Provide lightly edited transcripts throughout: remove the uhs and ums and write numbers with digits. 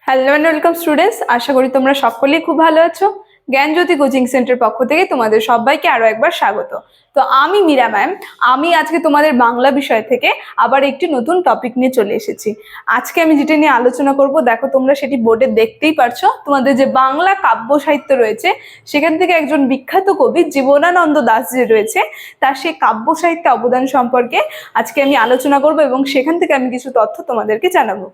Hello and welcome students, আশা করি তোমরা সকলেই খুব ভালো আছো। জ্ঞানজ্যোতি কোচিং সেন্টার পক্ষ থেকে তোমাদের সবাইকে আরো একবার স্বাগত। তো আমি মীরা ম্যাম, আমি আজকে তোমাদের বাংলা বিষয় থেকে আবার একটি নতুন টপিক নিয়ে চলে এসেছি। আজকে আমি যেটা নিয়ে আলোচনা করব, দেখো তোমরা সেটি বোর্ডে দেখতেই পারছো, তোমাদের যে বাংলা কাব্য সাহিত্য রয়েছে সেখান থেকে একজন বিখ্যাত কবি জীবনানন্দ দাশ যে রয়েছে তার সেই কাব্য সাহিত্যে অবদান সম্পর্কে আজকে আমি আলোচনা করব এবং সেখান থেকে আমি কিছু তথ্য তোমাদেরকে জানাবো।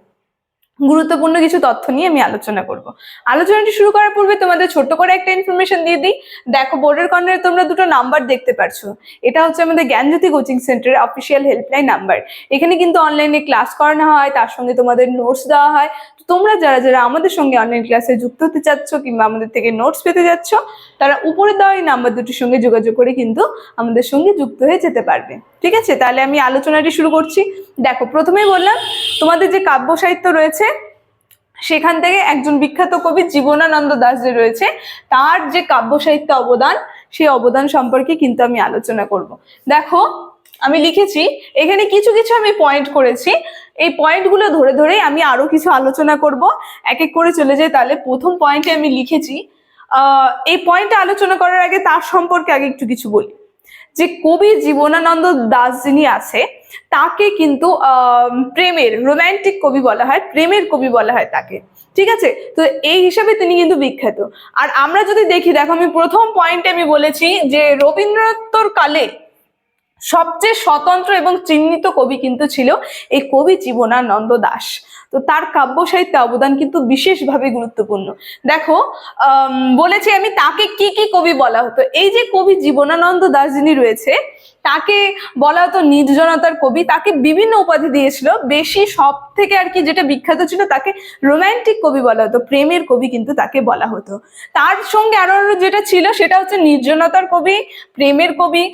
গুরুত্বপূর্ণ কিছু তথ্য নিয়ে আমি আলোচনা করব। আলোচনাটি শুরু করার পূর্বে তোমাদের ছোট্ট করে একটা ইনফরমেশন দিয়ে দিই। দেখো বোর্ডের কর্নারে তোমরা দুটো নাম্বার দেখতে পাচ্ছো, এটা হচ্ছে আমাদের জ্ঞানজ্যোতি কোচিং সেন্টারের অফিসিয়াল হেল্পলাইন নাম্বার। এখানে কিন্তু অনলাইনে ক্লাস করানো হয়, তার সঙ্গে তোমাদের নোটস দেওয়া হয়। তো তোমরা যারা যারা আমাদের সঙ্গে অনলাইন ক্লাসে যুক্ত হতে চাচ্ছ কিংবা আমাদের থেকে নোটস পেতে যাচ্ছ, তারা উপরে দেওয়া এই নাম্বার দুটির সঙ্গে যোগাযোগ করে কিন্তু আমাদের সঙ্গে যুক্ত হয়ে যেতে পারবে। ঠিক আছে, তাহলে আমি আলোচনাটি শুরু করছি। দেখো, প্রথমেই বললাম তোমাদের যে কাব্য সাহিত্য রয়েছে সেখান থেকে একজন বিখ্যাত কবি জীবনানন্দ দাশ যে রয়েছে তার যে কাব্য সাহিত্য অবদান, সেই অবদান সম্পর্কে কিন্তু আমি আলোচনা করব। দেখো, আমি লিখেছি এখানে কিছু কিছু আমি পয়েন্ট করেছি, এই পয়েন্টগুলো ধরে ধরে আমি আরো কিছু আলোচনা করব। এক এক করে চলে যাই। তাহলে প্রথম পয়েন্টে আমি লিখেছি, এই পয়েন্টে আলোচনা করার আগে তার সম্পর্কে আগে একটু কিছু বলি। যে কবি জীবনানন্দ দাশ যিনি আছে তাকে কিন্তু প্রেমের রোম্যান্টিক কবি বলা হয়, প্রেমের কবি বলা হয় তাকে। ঠিক আছে, তো এই হিসাবে তিনি কিন্তু বিখ্যাত। আর আমরা যদি দেখি, দেখো আমি প্রথম পয়েন্টে আমি বলেছি যে রবীন্দ্রনাথের কালে সবচেয়ে স্বতন্ত্র এবং চিহ্নিত কবি কিন্তু ছিল এই কবি জীবনানন্দ দাশ। তো তার কাব্য সাহিত্যে অবদান কিন্তু বিশেষভাবে গুরুত্বপূর্ণ। দেখো, বলেছি আমি তাকে কি কি কবি বলা হতো। এই যে কবি জীবনানন্দ দাশ যিনি রয়েছে তাকে বলা হতো নির্জনতার কবি, তাকে বিভিন্ন উপাধি দিয়েছিল। বেশি সব থেকে আর কি যেটা বিখ্যাত ছিল, তাকে রোম্যান্টিক কবি বলা হতো, প্রেমের কবি কিন্তু তাকে বলা হতো। তার সঙ্গে আরো যেটা ছিল সেটা হচ্ছে নির্জনতার কবি, প্রেমের কবি,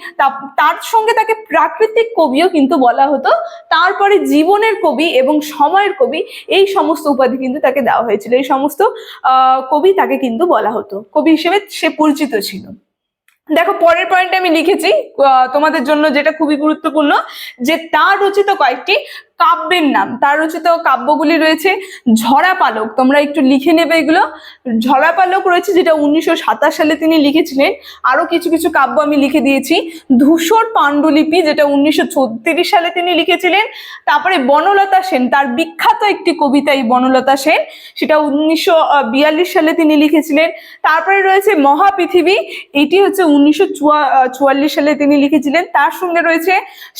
তার সঙ্গে তাকে প্রাকৃতিক কবিও কিন্তু বলা হতো। তারপরে জীবনের কবি এবং সময়ের কবি, এই সমস্ত উপাধি কিন্তু তাকে দেওয়া হয়েছিল। এই সমস্ত কবি তাকে কিন্তু বলা হতো, কবি হিসেবে সে পরিচিত ছিল। দেখো, পরের পয়েন্টে আমি লিখেছি তোমাদের জন্য যেটা খুবই গুরুত্বপূর্ণ, যে তার রচিত কয়েকটি কাব্যের নাম। তার রচিত কাব্যগুলি রয়েছে ঝরা পালক, তোমরা একটু লিখে নেবে এগুলো। ঝরা পালক রয়েছে, যেটা 1927 সালে তিনি লিখেছিলেন। আরো কিছু কিছু কাব্য আমি লিখে দিয়েছি। ধূসর পাণ্ডুলিপি, যেটা 1936 সালে তিনি লিখেছিলেন। তারপরে বনলতা সেন, তার বিখ্যাত একটি কবিতা এই বনলতা সেন, সেটা 1942 সালে তিনি লিখেছিলেন। তারপরে রয়েছে মহাপৃথিবী, এটি হচ্ছে 1944 সালে তিনি লিখেছিলেন। তার সঙ্গে রয়েছে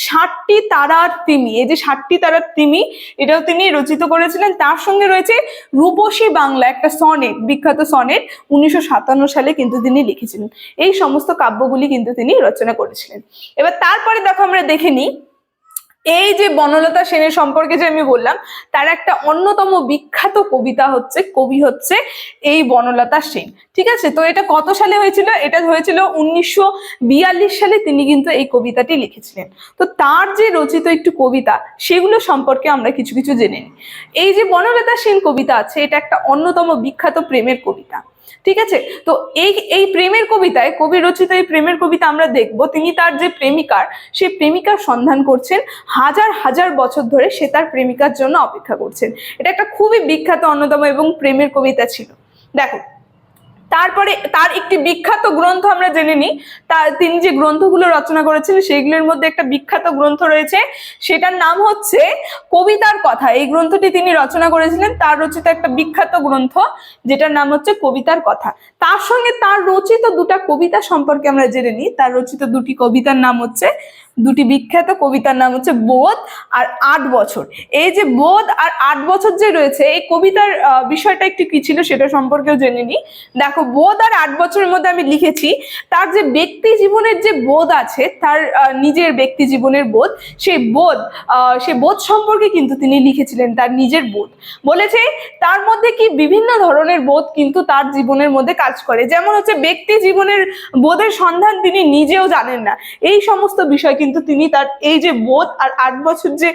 60টি তারার তিমি, এই যে 60টি তারার তিমি, এটাও তিনি রচিত করেছিলেন। তার সঙ্গে রয়েছে রূপসী বাংলা, একটা সনেট, বিখ্যাত সনেট, 1957 সালে কিন্তু তিনি লিখেছিলেন। এই সমস্ত কাব্যগুলি কিন্তু তিনি রচনা করেছিলেন। এবার তারপরে দেখো আমরা দেখে নিই, এই যে বনলতা সেনের সম্পর্কে যে আমি বললাম, তার একটা অন্যতম বিখ্যাত কবিতা হচ্ছে, কবি হচ্ছে এই বনলতা সেন। ঠিক আছে, তো এটা কত সালে হয়েছিল? এটা হয়েছিল 1942 সালে তিনি কিন্তু এই কবিতাটি লিখেছিলেন। তো তার যে রচিত একটু কবিতা, সেগুলো সম্পর্কে আমরা কিছু কিছু জেনে নিই। এই যে বনলতা সেন কবিতা আছে, এটা একটা অন্যতম বিখ্যাত প্রেমের কবিতা। ঠিক আছে, তো এই প্রেমের কবিতায়, কবি রচিত এই প্রেমের কবিতা আমরা দেখব, তিনি তার যে প্রেমিকার, সেই প্রেমিকার সন্ধান করছেন। হাজার হাজার বছর ধরে সে তার প্রেমিকার জন্য অপেক্ষা করছেন। এটা একটা খুবই বিখ্যাত অন্যতম এবং প্রেমের কবিতা ছিল। দেখো, তারপরে তার একটি বিখ্যাত গ্রন্থ আমরা জেনে নিই। তিনি যে গ্রন্থগুলো রচনা করেছেন সেইগুলোর মধ্যে একটা বিখ্যাত গ্রন্থ রয়েছে, সেটার নাম হচ্ছে কবিতার কথা। এই গ্রন্থটি তিনি রচনা করেছিলেন, তার রচিত একটা বিখ্যাত গ্রন্থ যেটার নাম হচ্ছে কবিতার কথা। তার সঙ্গে তার রচিত দুটা কবিতা সম্পর্কে আমরা জেনে নিই। তার রচিত দুটি কবিতার নাম হচ্ছে, দুটি বিখ্যাত কবিতার নাম হচ্ছে বোধ আর 8 বছর। এই যে বোধ আর 8 বছর যে রয়েছে, এই কবিতার বিষয়টা একটু কি ছিল সেটা সম্পর্কেও জেনে নিই। দেখো, বোধ আর 8 বছরের মধ্যে আমি লিখেছি তার যে ব্যক্তি জীবনের যে বোধ আছে, তার নিজের ব্যক্তি জীবনের বোধ, সেই বোধ সম্পর্কে কিন্তু তিনি লিখেছিলেন। তার নিজের বোধ বলেছে, তার মধ্যে কি বিভিন্ন ধরনের বোধ কিন্তু তার জীবনের মধ্যে কাজ করে। যেমন হচ্ছে ব্যক্তি জীবনের বোধের সন্ধান তিনি নিজেও জানেন না। এই সমস্ত বিষয় কিন্তু তিনি তার এই যে বোধ আর 8 বছর যে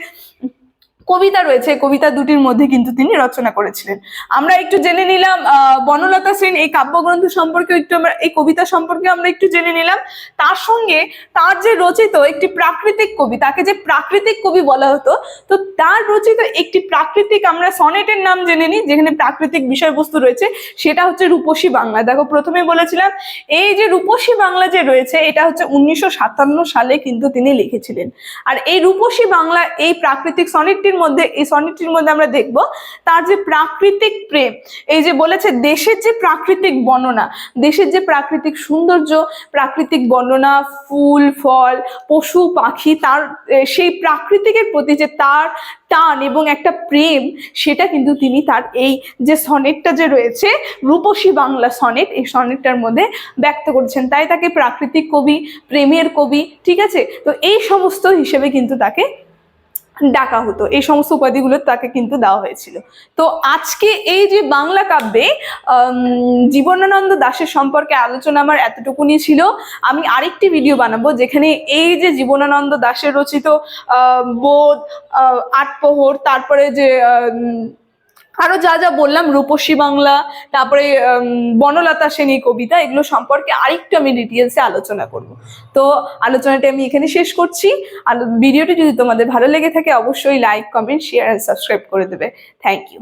কবিতা রয়েছে, কবিতা দুটির মধ্যে কিন্তু তিনি রচনা করেছিলেন। আমরা একটু জেনে নিলাম বনলতা সেন এই কাব্যগ্রন্থ সম্পর্কে, একটু আমরা এই কবিতা সম্পর্কে আমরা একটু জেনে নিলাম। তার সঙ্গে তার যে রচিত একটি প্রাকৃতিক কবি, তাকে যে প্রাকৃতিক কবি বলা হতো, তো তার রচিত একটি প্রাকৃতিক আমরা সনেটের নাম জেনে নিই যেখানে প্রাকৃতিক বিষয়বস্তু রয়েছে, সেটা হচ্ছে রূপসী বাংলা। দেখো প্রথমে বলেছিলাম এই যে রূপসী বাংলা যে রয়েছে এটা হচ্ছে 1957 সালে কিন্তু তিনি লিখেছিলেন। আর এই রূপসী বাংলা এই প্রাকৃতিক সনেটটির মধ্যে, এই সনেটটির মধ্যে আমরা দেখব তার যে প্রাকৃতিক প্রেম, এই যে বলেছে দেশের যে প্রাকৃতিক বর্ণনা, দেশের যে প্রাকৃতিক সৌন্দর্য, প্রাকৃতিক বর্ণনা, ফুল ফল পশু পাখি, তার সেই প্রাকৃতিকের প্রতি যে তার টান এবং একটা প্রেম, সেটা কিন্তু তিনি তার এই যে সনেটটা যে রয়েছে রূপসী বাংলা সনেট, এই সনেটটার মধ্যে ব্যক্ত করেছেন। তাই তাকে প্রাকৃতিক কবি, প্রেমের কবি, ঠিক আছে, তো এই সমস্ত হিসেবে কিন্তু তাকে ডাকা হতো, এই সমস্ত উপাধিগুলো তাকে কিন্তু দেওয়া হয়েছিল। তো আজকে এই যে বাংলা কাব্যে জীবনানন্দ দাশের সম্পর্কে আলোচনা আমার এতটুকুনি ছিল। আমি আরেকটি ভিডিও বানাবো যেখানে এই যে জীবনানন্দ দাশের রচিত বোধ, আটপোহর, তারপরে যে আরো যা যা বললাম রূপসী বাংলা, তারপরে বনলতা সেন এই কবিতা, এগুলো সম্পর্কে আরেকটু আমি ডিটেলসে আলোচনা করব। তো আলোচনাটা আমি এখানে শেষ করছি। আর ভিডিওটি যদি তোমাদের ভালো লেগে থাকে অবশ্যই লাইক, কমেন্ট, শেয়ার আর সাবস্ক্রাইব করে দেবে। Thank you.